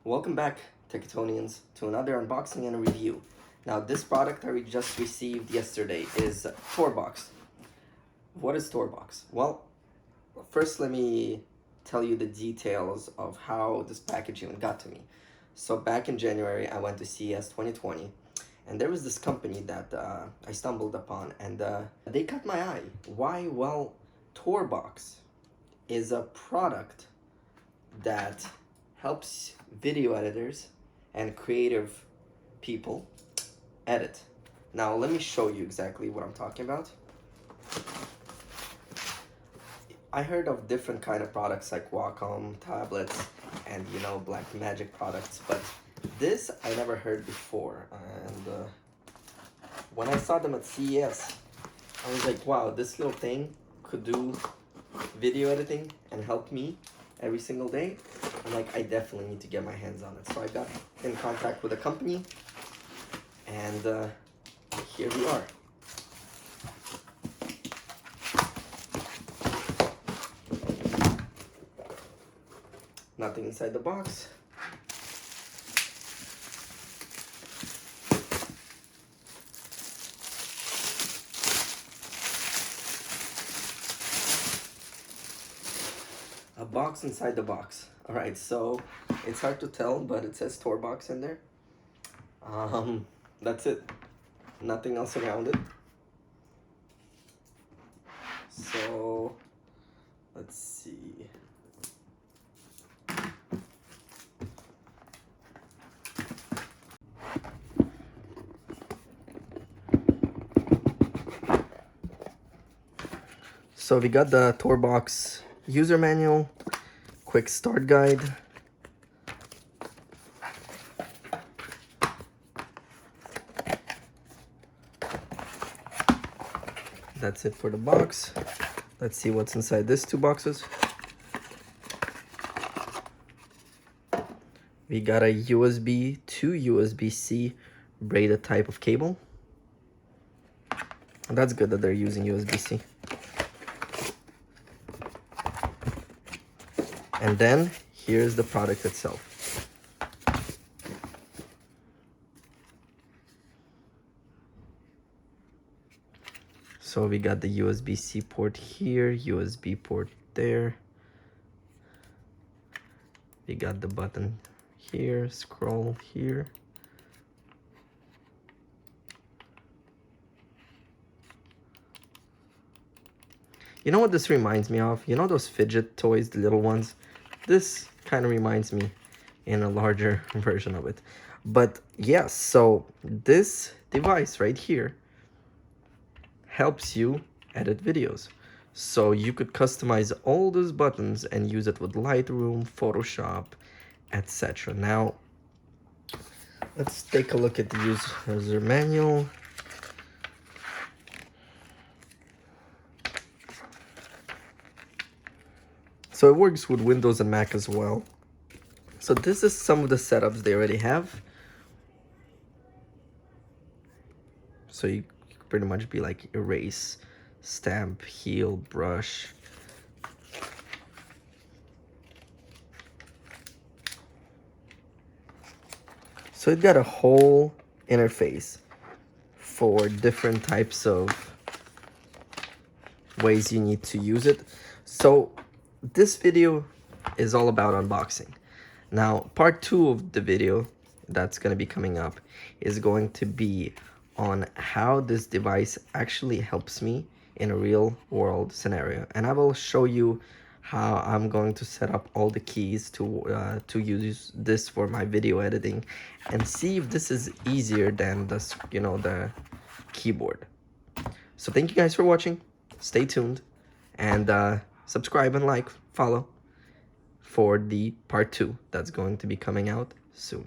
Welcome back, Techatonians, to another unboxing and a review. Now, this product I just received yesterday is TourBox. What is TourBox? Well, first let me tell you the details of how this package even got to me. So back in January, I went to CES 2020, and there was this company that I stumbled upon, and they caught my eye. Why? Well, TourBox is a product that helps video editors and creative people edit. Now let me show you exactly what I'm talking about. I heard of different kind of products like Wacom tablets and Black Magic products, but this I never heard before. And when I saw them at CES, I was like, wow, this little thing could do video editing and help me every single day. I'm like, I definitely need to get my hands on it. So I got in contact with a company, and here we are. Nothing inside the box. A box inside the box. All right, so it's hard to tell, but it says TourBox in there. That's it. Nothing else around it. So let's see. So we got the TourBox user manual, quick start guide, that's it for the box. Let's see what's inside these two boxes. We got a USB to USB-C braided type of cable. That's good that they're using USB-C. And then here's the product itself. So we got the USB-C port here, USB port there. We got the button here, scroll here. You know what this reminds me of? You know those fidget toys, the little ones? This kind of reminds me in a larger version of it. But yes, so this device right here helps you edit videos. So you could customize all those buttons and use it with Lightroom, Photoshop, etc. Now, let's take a look at the user manual. So it works with Windows and Mac as well. So this is some of the setups they already have. So you could pretty much be like erase, stamp, heal, brush. So it got a whole interface for different types of ways you need to use it. So this video is all about unboxing. Now, part 2 of the video that's going to be coming up is going to be on how this device actually helps me in a real world scenario. And I will show you how I'm going to set up all the keys to use this for my video editing and see if this is easier than the keyboard. So thank you guys for watching. Stay tuned and subscribe and follow for the part 2 that's going to be coming out soon.